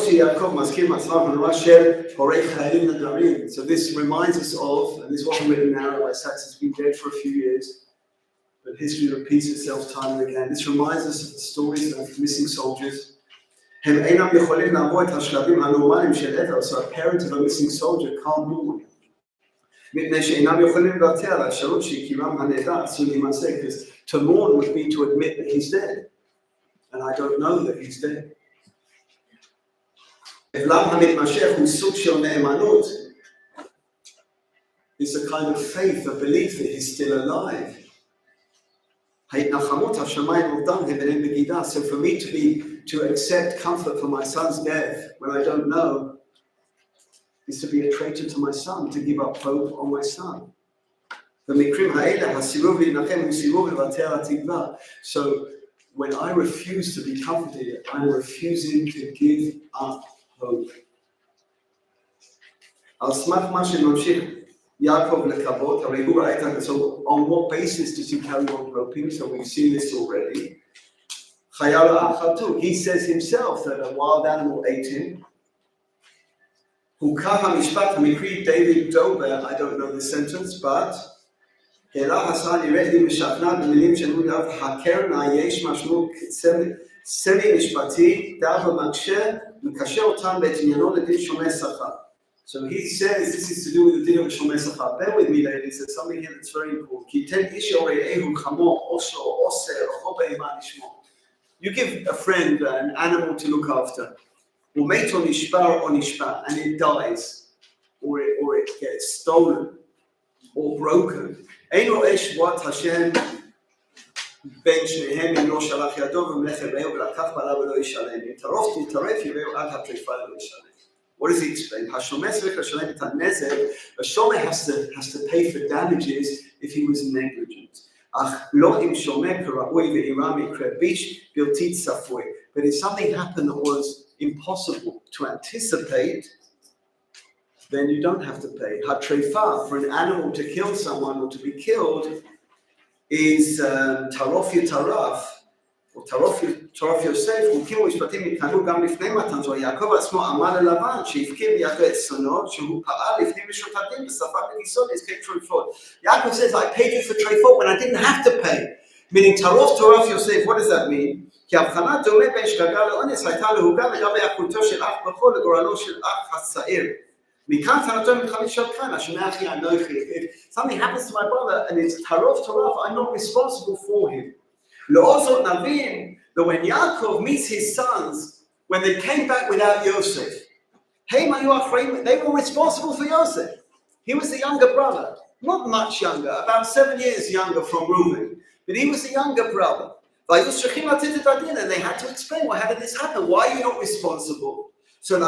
this reminds us of, and this wasn't written now, Rabbi Sachs has been dead for a few years, but history repeats itself time and again. This reminds us of the stories of missing soldiers. So a parent of a missing soldier can't do it. Because to mourn would be to admit that he's dead. And I don't know that he's dead. It's a kind of faith, a belief that he's still alive. So for me to accept comfort for my son's death when I don't know is to be a traitor to my son, to give up hope on my son. So when I refuse to be comforted, I'm refusing to give up hope. So on what basis does he carry on hoping? So we've seen this already. He says himself that a wild animal ate him. David Dober, I don't know the sentence, but So he says this is to do with the din of Shomei Sachar. Bear with me, ladies. There's something here that's very important. You give a friend an animal to look after, and it dies, or it gets stolen or broken. בין שניהם אם לא שלח ידו ומלך יביאו ולקח בעליו ולא ישלם. אם טרוף תטרף יביאו עד הטריפה ולא ישלם. What does he explain? השומר צריך לשלם את הנזק. השומר has to pay for damages if he was negligent. אך לא אם שומר כראוי ואירה מקרה ביש בלתי צפוי. But if something happened that was impossible to anticipate, then you don't have to pay. הטריפה, for an animal to kill someone or to be killed, is tarof taraf, or tarof Yosef, חוקים ומשפטים התנהלו גם לפני מתן תורה. יעקב עצמו אמר ללבן שהפקיר בידו את צאנו, שהוא פעל לפנים משורת הדין וספק בגיסו נזקי טרפות. Yaakov says, I paid you for trefot when I didn't have to pay. Meaning tarof Yosef, what does that mean? כי הבחנה דומה בין שגגה לאונס הייתה להוגה לגבי אחותו של אח בכור לגורלו של אח הצעיר. If something happens to my brother and it's tarof, I'm not responsible for him. Also, Navin, that when Yaakov meets his sons, when they came back without Yosef, they were responsible for Yosef. He was the younger brother, not much younger, about 7 years younger from Reuben, but he was the younger brother. And they had to explain, well, how did this happen? Why are you not responsible? So they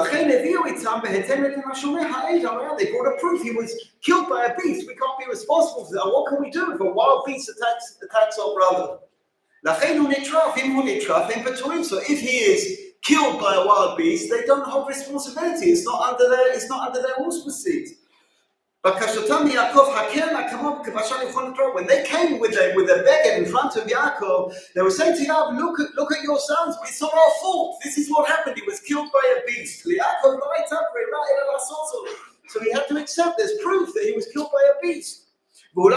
brought a proof he was killed by a beast. We can't be responsible for that. What can we do if a wild beast attacks our brother? So if he is killed by a wild beast, they don't hold responsibility. It's not under their auspices. When they came with a beggar in front of Yaakov, they were saying to Yaakov, look at your sons, it's not our fault. This is what happened. He was killed by a beast. So he had to accept there's proof that he was killed by a beast. But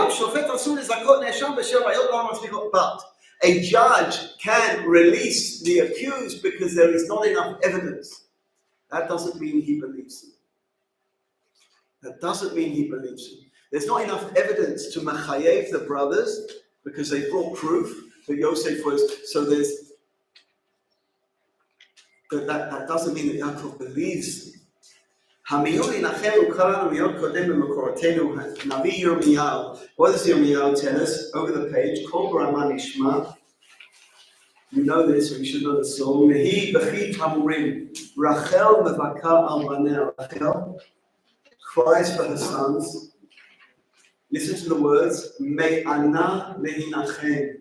a judge can release the accused because there is not enough evidence. That doesn't mean he believes him. That doesn't mean he believes him. There's not enough evidence to machayev the brothers because they brought proof that Yosef was. So that doesn't mean that Yaakov believes him. What does Yirmiyahu tell us? Over the page, Kol Brahma Nishma. You know this, or you should know the song. Mehi b'chit hamurim. Rachel mevaka al baneh. Rachel cries for her sons. Listen to the words. Me'ana lehinachem.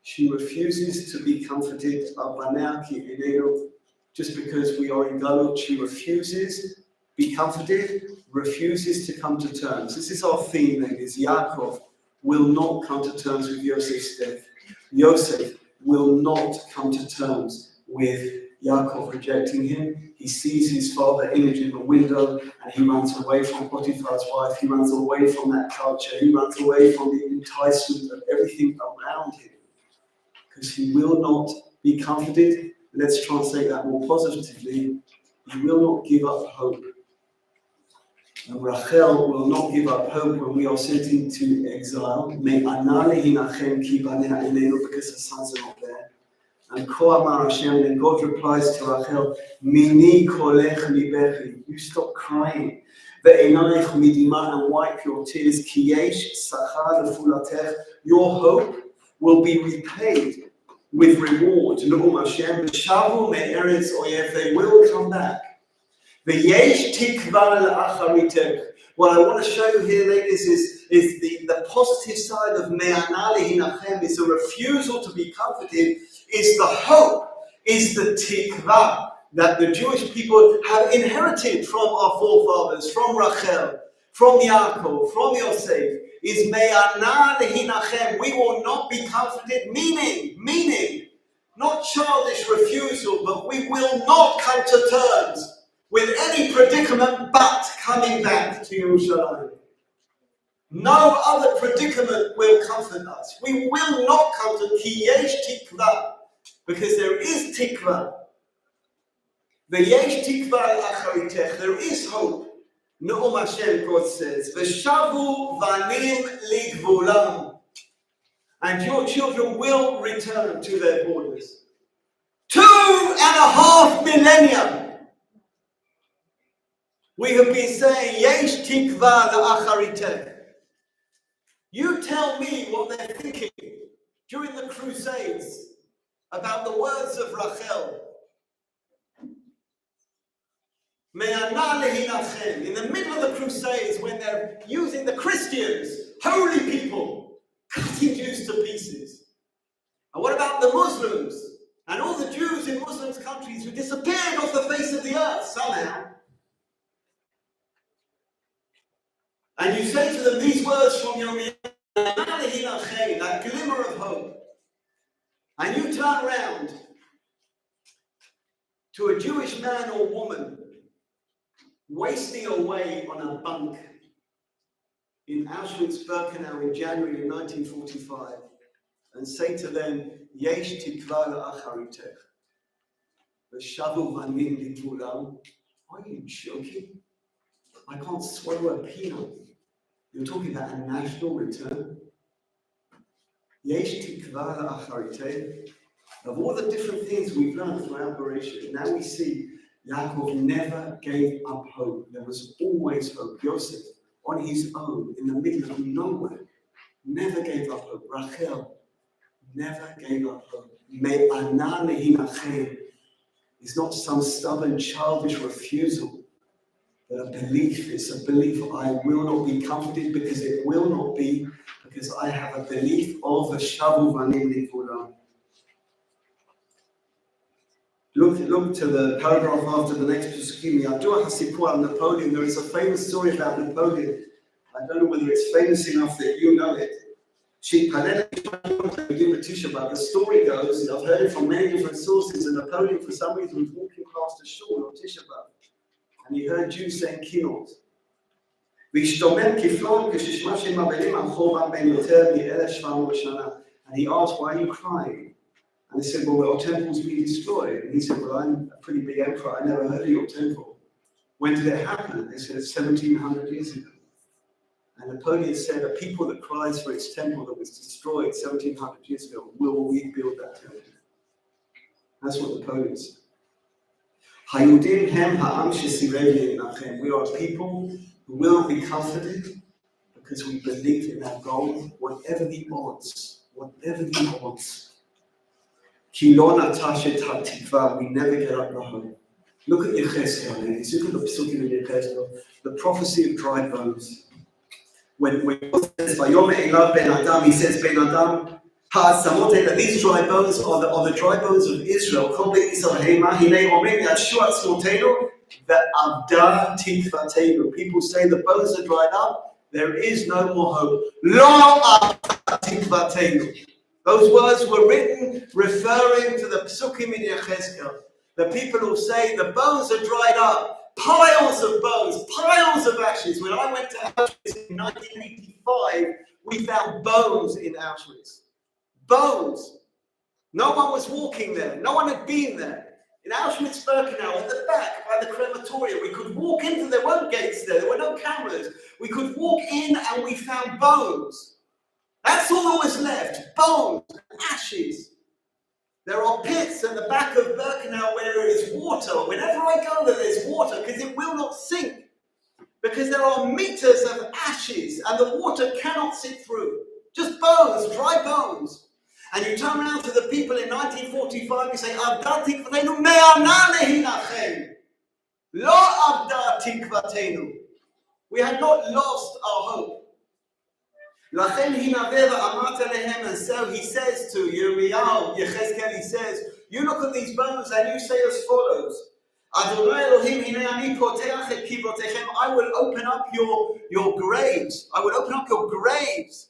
She refuses to be comforted. Al baneh ki enenu. Just because we are in Galut, she refuses be comforted, refuses to come to terms. This is our theme, ladies. Yaakov will not come to terms with Yosef's death. Yosef will not come to terms with Yaakov rejecting him. He sees his father image in the window and he runs away from Potiphar's wife. He runs away from that culture. He runs away from the enticement of everything around him because he will not be comforted. Let's translate that more positively. He will not give up hope. And Rachel will not give up hope when we are sent into exile. Because her sons are not there. And then God replies to Rachel, Mini kolech libechi. You stop crying. Ve'enayich midima, and wipe your tears. Kiyesh sachar lefulatech. Your hope will be repaid with reward. Nu'um Hashem, v'shavu me'eretz oyev. They will come back. Vayeish tikva le'acharitek. What I want to show you here, ladies, is the positive side of me'ana lehinachem, is a refusal to be comforted, is the hope, is the tikva that the Jewish people have inherited from our forefathers, from Rachel, from Yaakov, from Yosef, is me'ana lehinachem. We will not be comforted, meaning, not childish refusal, but we will not come to terms with any predicament but coming back to Yerushalayim. No other predicament will comfort us. We will not come to Ki Yesh Tikva, because there is Tikva. The Yesh Tikva al Acharitech, there is hope. No'om Hashem, God says, V'shavu vanim ligvulam. And your children will return to their borders. 2.5 millennia. We have been saying, Yesh tikva la'achariteh. You tell me what they're thinking during the Crusades about the words of Rachel. In the middle of the Crusades, when they're using the Christians, holy people, cutting Jews to pieces. And what about the Muslims and all the Jews in Muslim countries who disappeared off the face of the earth somehow? And you say to them these words from Yirmiyah, that glimmer of hope. And you turn around to a Jewish man or woman wasting away on a bunk in Auschwitz-Birkenau in January of 1945 and say to them, Yesh tikva la'acharitech, v'shavu vanim ligvulam. Are you joking? I can't swallow a peanut. You're talking about a national return? Yesh tikva la'acharitech. Of all the different things we've learned throughout Vayeishev, now we see Yaakov never gave up hope. There was always hope. Yosef, on his own, in the middle of nowhere, never gave up hope. Rachel never gave up hope. Me'ana lehinachem is not some stubborn, childish refusal, but a belief. It's a belief I will not be comforted because it will not be, because I have a belief of V'shavu vanim ligvulam. Look to the paragraph after the next Pesukim. Yadua hasipur Napoleon. There is a famous story about Napoleon. I don't know whether it's famous enough that you know it. The story goes, I've heard it from many different sources, and Napoleon for some reason was walking past a shul on Tisha B'Av, and he heard Jews saying kinnot. And he asked, why are you crying? And they said, well, our temple's been destroyed. And he said, well, I'm a pretty big emperor. I never heard of your temple. When did it happen? They said, 1700 years ago. And Napoleon said, a people that cries for its temple that was destroyed 1700 years ago will rebuild that temple. That's what Napoleon said. We are a people who will be comforted because we believe in our goal, whatever the odds, whatever the odds. We never get up the hope. Look at Yechezkel. Look at the Pesukim in Yechezkel. The prophecy of dry bones. When God says, Vayomer Elav ben Adam, he says, Ben Adam, that these dry bones are the dry bones of Israel. People say the bones are dried up. There is no more hope. Lo tikvatenu. Those words were written referring to the Pesukim in Yechezkel. The people who say the bones are dried up, piles of bones, piles of ashes. When I went to Auschwitz in 1985, we found bones in Auschwitz. Bones. No one was walking there. No one had been there. In Auschwitz-Birkenau, at the back by the crematorium, we could walk into, there weren't gates there, there were no cameras. We could walk in and we found bones. That's all that was left, bones, ashes. There are pits at the back of Birkenau where there is water. Whenever I go there, there's water because it will not sink. Because there are meters of ashes and the water cannot sink through. Just bones, dry bones. And you turn around to the people in 1945 and say, Avda tikvatenu me'ana lehinachem. Lo avda tikvatenu. We had not lost our hope. And so he says to Yirmiyahu, Yechezkel, he says, you look at these bones and you say as follows, I will open up your graves. I will open up your graves.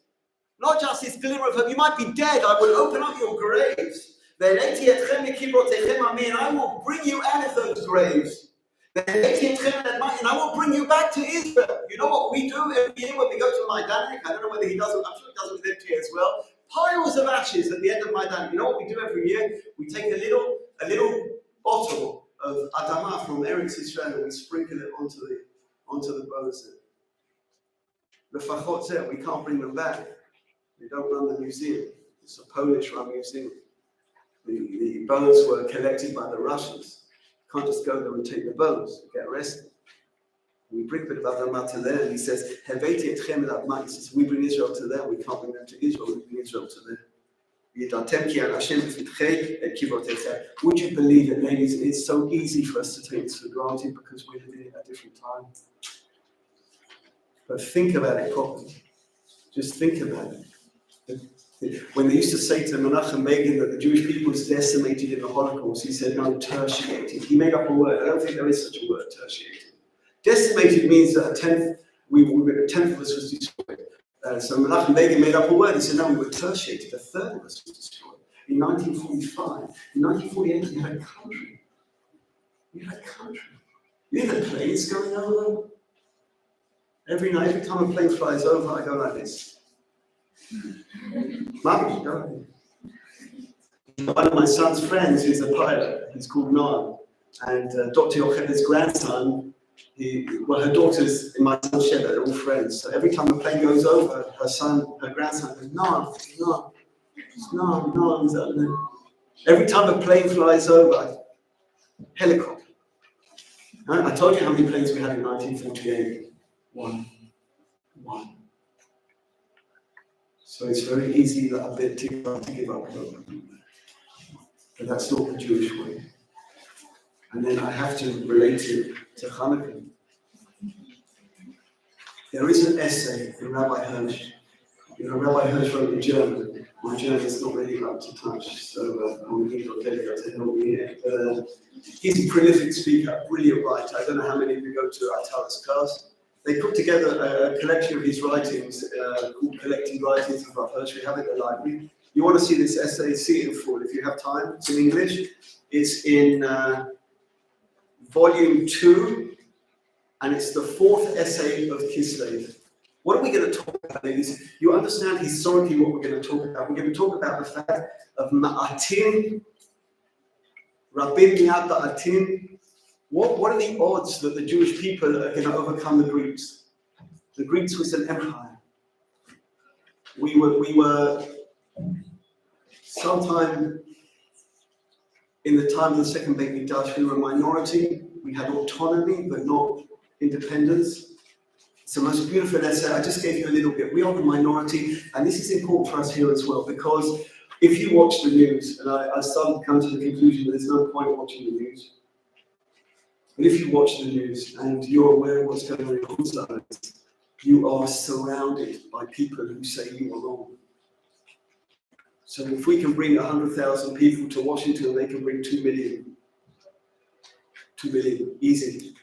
Not just this glimmer of hope. You might be dead. I will open up your graves. And I will bring you out of those graves. And I will bring you back to Israel. You know what we do every year when we go to Majdanek? I don't know whether he does it. I'm sure he does it with MTA as well. Piles of ashes at the end of Majdanek. You know what we do every year? We take a little bottle of Adama from Eretz Israel and we sprinkle it onto the bones. The we can't bring them back. They don't run the museum. It's a Polish-run museum. The bones were collected by the Russians. You can't just go there and take the bones. You get arrested. We bring them to there, and he says, he says, we bring Israel to there, we can't bring them to Israel, we bring Israel to there. Would you believe it, ladies? It's so easy for us to take this for granted because we're living at a different time. But think about it properly. Just think about it. When they used to say to Menachem Begin that the Jewish people was decimated in the Holocaust, he said, no, tertiated. He made up a word. I don't think there is such a word, tertiated. Decimated means that a tenth of us was destroyed. So Menachem Begin made up a word. He said, no, we were tertiated. A third of us was destroyed. In 1945, in 1948, we had a country. We had a country. You hear the planes going over? Every night, every time a plane flies over, I go like this. Mum, go ahead. One of my son's friends is a pilot. He's called Noam. And Dr. Yocheved's grandson, her daughters in my son's shed, they're all friends. So every time a plane goes over, her grandson goes, Noam. Every time a plane flies over, helicopter. I told you how many planes we had in 1948. One. So it's very easy that a bit to give up hope. But that's not the Jewish way. And then I have to relate it to Chanukah. There is an essay from Rabbi Hirsch. Rabbi Hirsch wrote in German. My German is not really up to touch, so I'm going to get to help me here. He's a prolific speaker, brilliant writer. I don't know how many of you go to Atalas class. They put together a collection of his writings called Collecting Writings of Rav Hirsch. We have it in the library. You want to see this essay, see it in full if you have time. It's in English. It's in volume 2, and it's the 4th essay of Kislev. What are we going to talk about, ladies? You understand historically what we're going to talk about. We're going to talk about the fact of Ma'atim, Rabin Mi'at Ma'atim. What are the odds that the Jewish people are going to overcome the Greeks? The Greeks was an empire. We were sometime in the time of the Second Beit Mikdash, we were a minority. We had autonomy, but not independence. It's the most beautiful essay. I just gave you a little bit. We are the minority, and this is important for us here as well, because if you watch the news, and I started to come to the conclusion that there's no point watching the news. But if you watch the news and you're aware of what's going on in Queensland, you are surrounded by people who say you are wrong. So if we can bring 100,000 people to Washington, they can bring 2 million. 2 million, easy.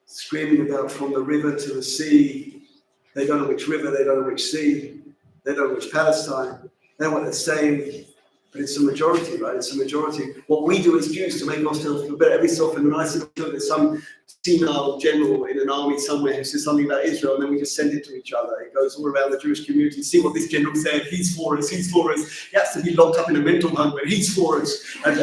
Screaming about from the river to the sea. They don't know which river, they don't know which sea. They don't know which Palestine. They know what they're saying. But it's a majority, right? It's a majority. What we do as Jews to make ourselves feel better, every so often, when I see there's some senile general in an army somewhere who says something about Israel, and then we just send it to each other. It goes all around the Jewish community. See what this general said. He's for us. He's for us. He has to be locked up in a mental home, but he's for us. And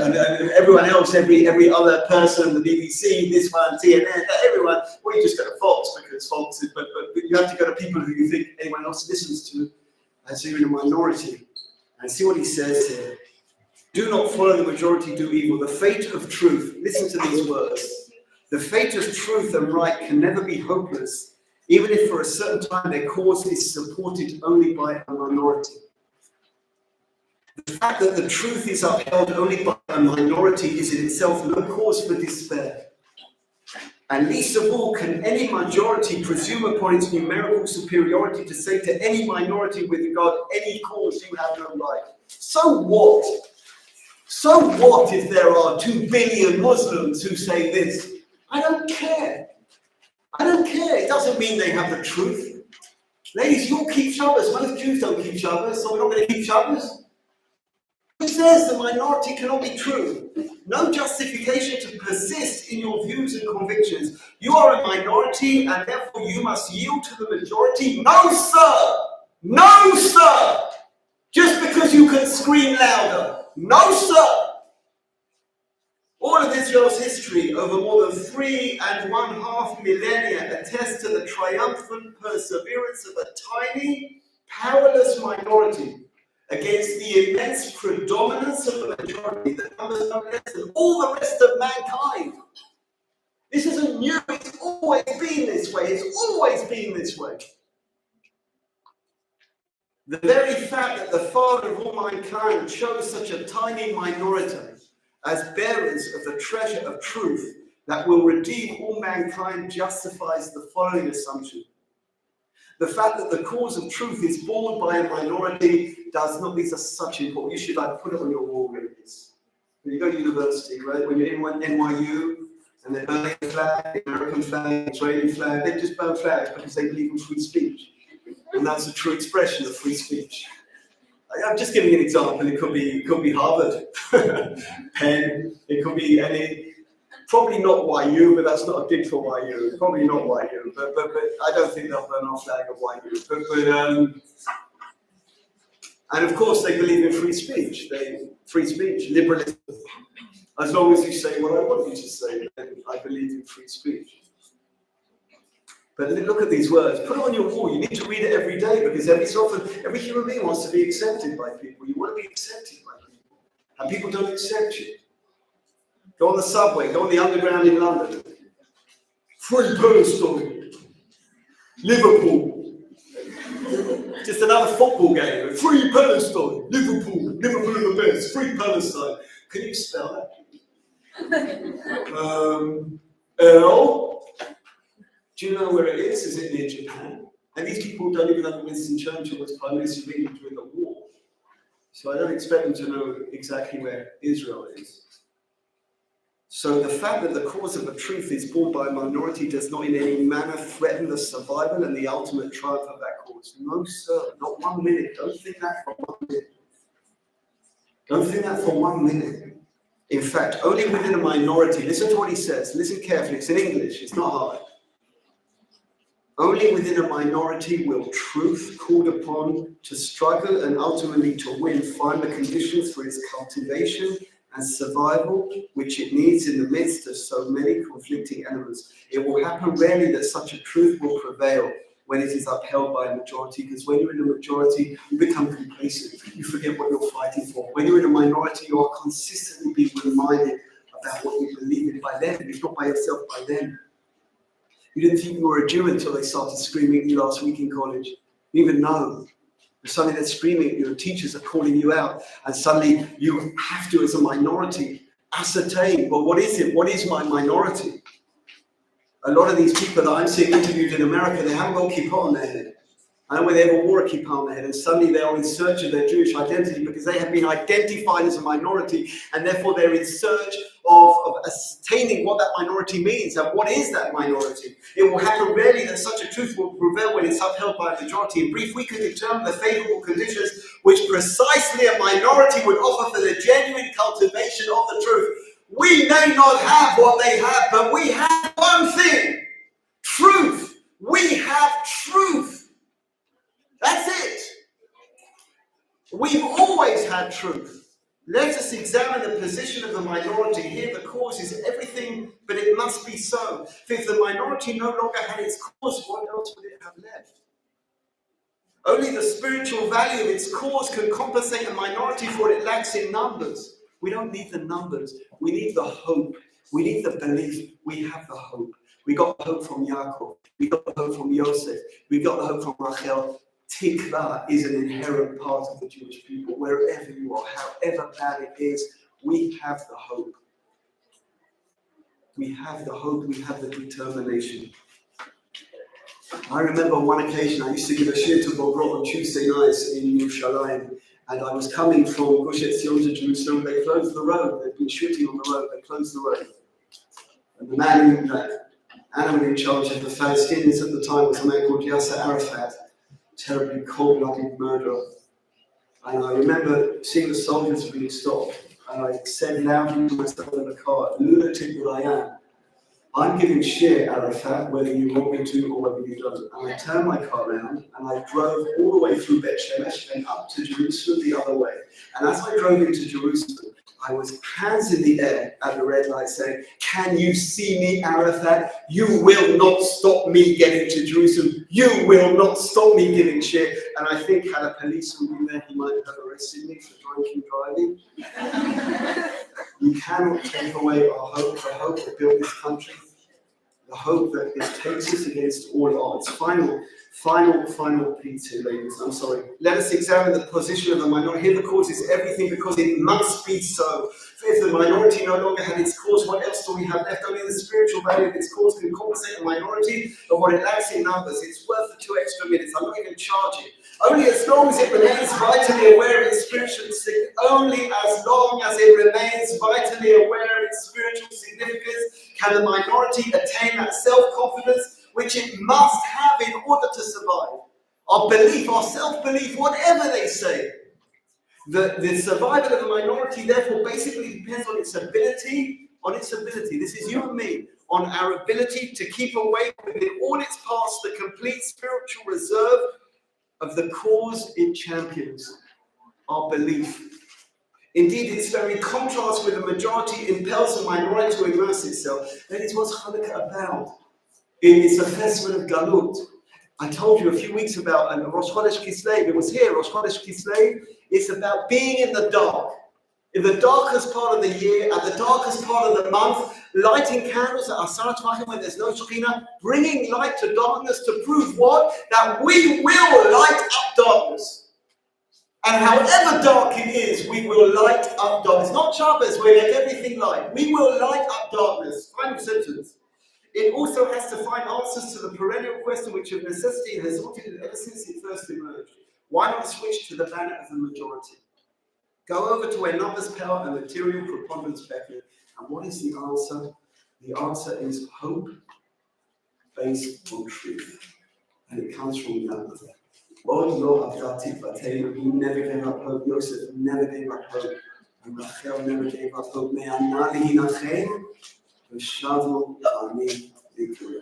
everyone else, every other person, the BBC, this one, CNN, everyone. Well, you just go to Fox because Fox is. But you have to go to people who you think anyone else listens to, and so you're in a minority. And see what he says here. Do not follow the majority, do evil. The fate of truth, listen to these words. The fate of truth and right can never be hopeless, even if for a certain time their cause is supported only by a minority. The fact that the truth is upheld only by a minority is in itself no cause for despair. And least of all can any majority presume upon its numerical superiority to say to any minority with regard to any cause you have no right. So what? So what if there are 2 billion Muslims who say this? I don't care. I don't care. It doesn't mean they have the truth. Ladies, you'll keep Shabbos. Most Jews don't keep Shabbos, so we're not going to keep Shabbos. Who says the minority cannot be true? No justification to persist in your views and convictions. You are a minority and therefore you must yield to the majority. No, sir! No, sir! Just because you can scream louder. No, sir! All whole of Israel's history over more than 3.5 millennia attests to the triumphant perseverance of a tiny, powerless minority against the immense predominance of the majority that numbers no less than all the rest of mankind. This isn't new, it's always been this way, it's always been this way. The very fact that the Father of all mankind chose such a tiny minority as bearers of the treasure of truth that will redeem all mankind justifies the following assumption. The fact that the cause of truth is borne by a minority does not, these are such important, you should put it on your wall, really. When you go to university, right, when you're in NYU, and they're burning a flag, the American flag, the Israeli flag, they just burn flags because they believe in free speech. And that's a true expression of free speech. I'm just giving an example. It could be Harvard, Penn. It could be any. Probably not YU, but that's not a dig for YU. Probably not YU, but I don't think they'll burn our flag at YU. And of course they believe in free speech. Free speech, liberalism. As long as you say what I want you to say, then I believe in free speech. But look at these words. Put it on your wall. You need to read it every day because every human being wants to be accepted by people. You want to be accepted by people. And people don't accept you. Go on the subway. Go on the underground in London. Free Palestine. Liverpool. Just another football game. Free Palestine. Liverpool. Liverpool are the best. Free Palestine. Can you spell that? L. Do you know where it is? Is it near Japan? And these people don't even know that Winston Churchill was Prime Minister of England during the war. So I don't expect them to know exactly where Israel is. So the fact that the cause of the truth is borne by a minority does not in any manner threaten the survival and the ultimate triumph of that cause. No, sir, not 1 minute. Don't think that for 1 minute. Don't think that for 1 minute. In fact, only within a minority, listen to what he says, listen carefully, it's in English, it's not hard. Only within a minority will truth, called upon to struggle and ultimately to win, find the conditions for its cultivation and survival, which it needs in the midst of so many conflicting elements. It will happen rarely that such a truth will prevail when it is upheld by a majority, because when you're in a majority, you become complacent. You forget what you're fighting for. When you're in a minority, you are consistently being reminded about what you believe in by them. If not by yourself, by them. You didn't think you were a Jew until they started screaming at you last week in college. You even know. Suddenly they're screaming at you, and teachers are calling you out, and suddenly you have to, as a minority, ascertain, well, what is it? What is my minority? A lot of these people that I'm seeing interviewed in America, they haven't got a kippah on their head. I don't know whether they ever wore a kippah on their head, and suddenly they are in search of their Jewish identity because they have been identified as a minority, and therefore they're in search of ascertaining what that minority means and what is that minority. It will happen rarely that such a truth will prevail when it's upheld by a majority. In brief, we can determine the favorable conditions which precisely a minority would offer for the genuine cultivation of the truth. We may not have what they have, but we have one thing: truth. We have truth. That's it. We've always had truth. Let us examine the position of the minority. Here the cause is everything, but it must be so. For if the minority no longer had its cause, what else would it have left? Only the spiritual value of its cause can compensate a minority for what it lacks in numbers. We don't need the numbers. We need the hope. We need the belief. We have the hope. We got the hope from Yaakov. We got the hope from Yosef. We got the hope from Rachel. Tikva is an inherent part of the Jewish people. Wherever you are, however bad it is, we have the hope. We have the hope, we have the determination. I remember on one occasion, I used to give a shiur to Bogrot on Tuesday nights in Yerushalayim, and I was coming from Gush Etzion to Jerusalem. They closed the road. They'd been shooting on the road. They closed the road. And the man, animal in charge of the Palestinians at the time was a man called Yasser Arafat. Terribly cold-blooded murderer. And I remember seeing the soldiers being stopped, and I said loudly to myself in the car, lunatic that I am, I'm giving shiur, Arafat, whether you want me to or whether you don't. And I turned my car around, and I drove all the way through Bet Shemesh and up to Jerusalem the other way. And as I drove into Jerusalem, I was hands in the air at the red light saying, can you see me, Arafat? You will not stop me getting to Jerusalem. You will not stop me giving shiur. And I think had a policeman been there, he might have arrested me for drunken driving. You cannot take away our hope, the hope that built this country, the hope that it takes us against all odds. Final piece here, ladies. I'm sorry. Let us examine the position of the minority. Here the cause is everything because it must be so. If the minority no longer had its cause, what else do we have left? Only the spiritual value of its cause can compensate the minority of what it lacks in numbers. It's worth the 2 extra minutes. I'm not even charging. Only as long as it remains vitally aware of its spiritual significance, only as long as it remains vitally aware of its spiritual significance, can the minority attain that self-confidence which it must have in order to survive. Our belief, our self-belief, whatever they say. The survival of the minority, therefore, basically depends on its ability, this is you and me, on our ability to keep awake within all its parts the complete spiritual reserve of the cause it champions, our belief. Indeed, its very contrast with the majority impels the minority to immerse itself. That is what's Chanukah about. It's a festival of Galut. I told you a few weeks about Rosh Chodesh Kislev. It was here, Rosh Chodesh Kislev. It's about being in the dark. In the darkest part of the year, at the darkest part of the month, lighting candles at Asar Tvachim when there's no Shekhinah, bringing light to darkness to prove what? That we will light up darkness. And however dark it is, we will light up darkness. Not Shabbos, we let everything light. We will light up darkness. Final sentence. It also has to find answers to the perennial question which of necessity has haunted it ever since it first emerged. Why not switch to the banner of the majority? Go over to where numbers, power, and material preponderance beckon. And what is the answer? The answer is hope based on truth. And it comes from Yahweh. Oh Lord, he never gave up hope. Yosef never gave up hope. And Rachel never gave up hope. Me'anali hinachem. ושבו לעמי לקרוא.